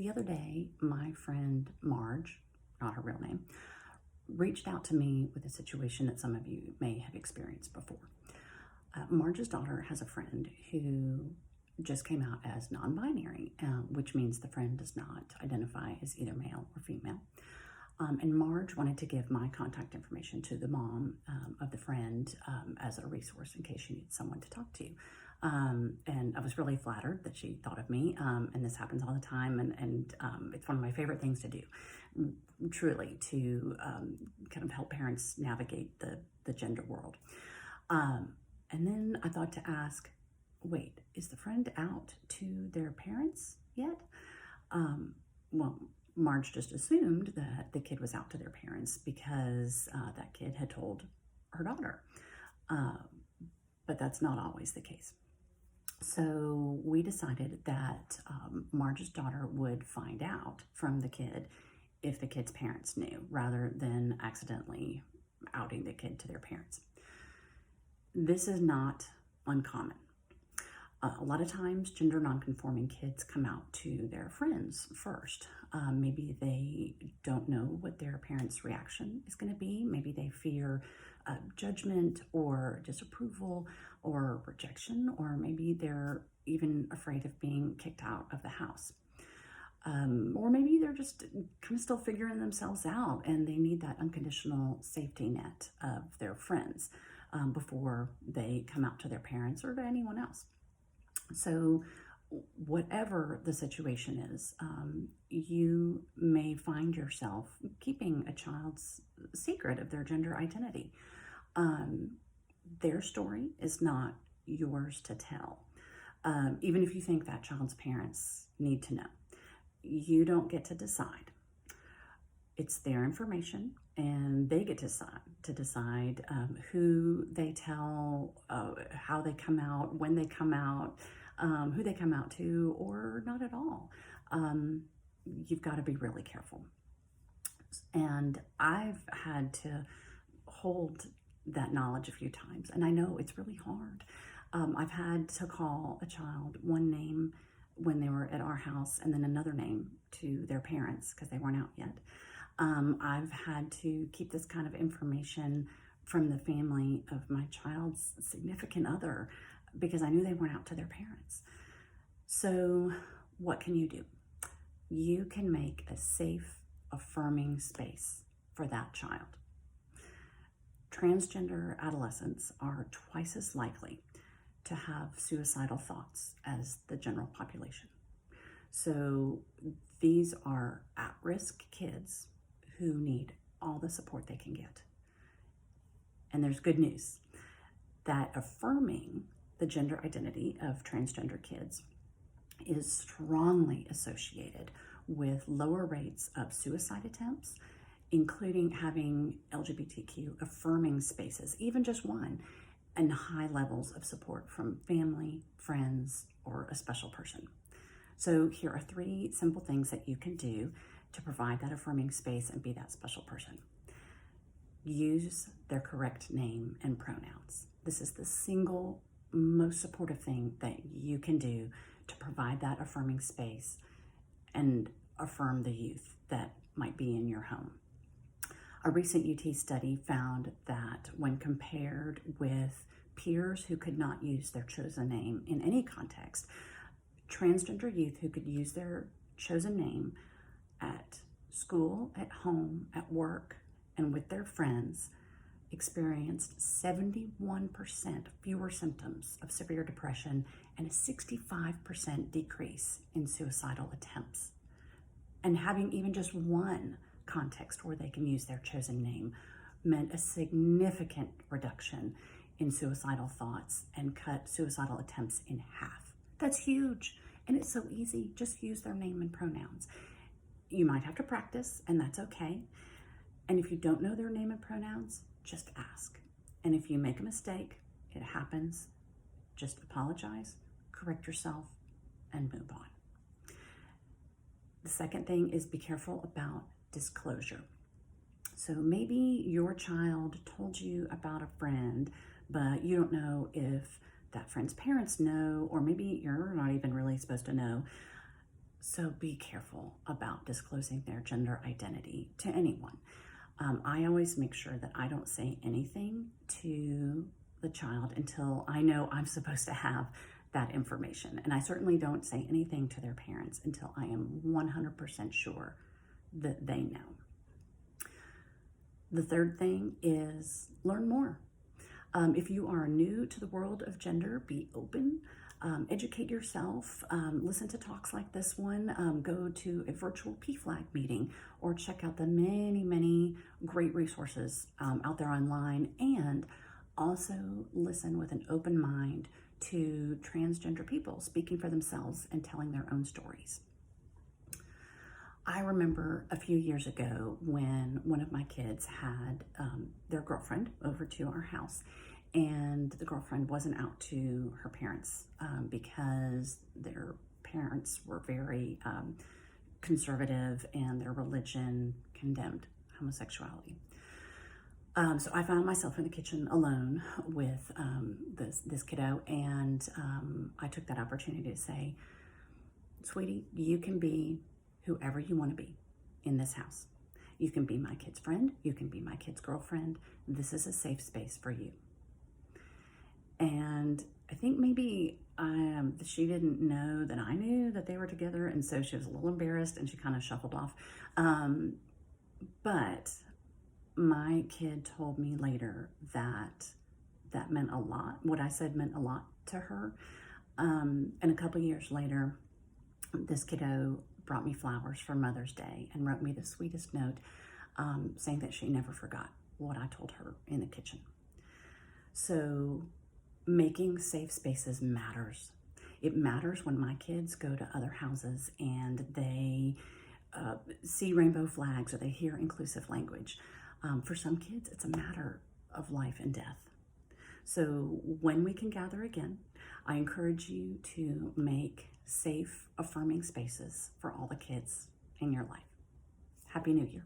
The other day, my friend Marge, not her real name, reached out to me with a situation that some of you may have experienced before. Marge's daughter has a friend who just came out as non-binary, which means the friend does not identify as either male or female. And Marge wanted to give my contact information to the mom of the friend as a resource in case she needs someone to talk to. And I was really flattered that she thought of me, and this happens all the time, and it's one of my favorite things to do, truly, to kind of help parents navigate the gender world. And then I thought to ask, wait, is the friend out to their parents yet? Well, Marge just assumed that the kid was out to their parents because that kid had told her daughter. But that's not always the case. So we decided that Marge's daughter would find out from the kid if the kid's parents knew, rather than accidentally outing the kid to their parents. This is not uncommon. A lot of times, gender nonconforming kids come out to their friends first. Maybe they don't know what their parents' reaction is going to be. Maybe they fear judgment or disapproval or rejection, or maybe they're even afraid of being kicked out of the house. Or maybe they're just kind of still figuring themselves out and they need that unconditional safety net of their friends before they come out to their parents or to anyone else. So whatever the situation is, you may find yourself keeping a child's secret of their gender identity. Their story is not yours to tell, even if you think that child's parents need to know. You don't get to decide. It's their information, and they get to decide who they tell, how they come out, when they come out, who they come out to, or not at all. You've got to be really careful. And I've had to hold that knowledge a few times, and I know it's really hard. I've had to call a child one name when they were at our house and then another name to their parents because they weren't out yet. I've had to keep this kind of information from the family of my child's significant other because I knew they weren't out to their parents. So what can you do? You can make a safe, affirming space for that child. Transgender adolescents are twice as likely to have suicidal thoughts as the general population. So these are at-risk kids who need all the support they can get. And there's good news that affirming the gender identity of transgender kids is strongly associated with lower rates of suicide attempts, including having LGBTQ affirming spaces, even just one, and high levels of support from family, friends, or a special person. So here are 3 simple things that you can do to provide that affirming space and be that special person. Use their correct name and pronouns. This is the single most supportive thing that you can do to provide that affirming space and affirm the youth that might be in your home. A recent UT study found that when compared with peers who could not use their chosen name in any context, transgender youth who could use their chosen name at school, at home, at work, and with their friends experienced 71% fewer symptoms of severe depression and a 65% decrease in suicidal attempts. And having even just one context where they can use their chosen name meant a significant reduction in suicidal thoughts and cut suicidal attempts in half. That's huge. And it's so easy. Just use their name and pronouns. You might have to practice, and that's okay. And if you don't know their name and pronouns, just ask. And if you make a mistake, it happens. Just apologize, correct yourself, and move on. The second thing is be careful about disclosure. So maybe your child told you about a friend, but you don't know if that friend's parents know, or maybe you're not even really supposed to know. So be careful about disclosing their gender identity to anyone. I always make sure that I don't say anything to the child until I know I'm supposed to have that information. And I certainly don't say anything to their parents until I am 100% sure that they know. The third thing is learn more. If you are new to the world of gender, be open. Educate yourself, listen to talks like this one, go to a virtual PFLAG meeting, or check out the many great resources out there online, and also listen with an open mind to transgender people speaking for themselves and telling their own stories. I remember a few years ago when one of my kids had their girlfriend over to our house, and the girlfriend wasn't out to her parents because their parents were very conservative and their religion condemned homosexuality. So I found myself in the kitchen alone with this kiddo, and I took that opportunity to say, sweetie, you can be whoever you want to be in this house. You can be my kid's friend, you can be my kid's girlfriend. This is a safe space for you. And I think maybe she didn't know that I knew that they were together, and so she was a little embarrassed and she kind of shuffled off. But my kid told me later that that meant a lot. What I said meant a lot to her. And a couple years later, this kiddo brought me flowers for Mother's Day and wrote me the sweetest note saying that she never forgot what I told her in the kitchen. So making safe spaces matters. It matters when my kids go to other houses and they see rainbow flags or they hear inclusive language. For some kids, it's a matter of life and death. So when we can gather again, I encourage you to make safe, affirming spaces for all the kids in your life. Happy New Year.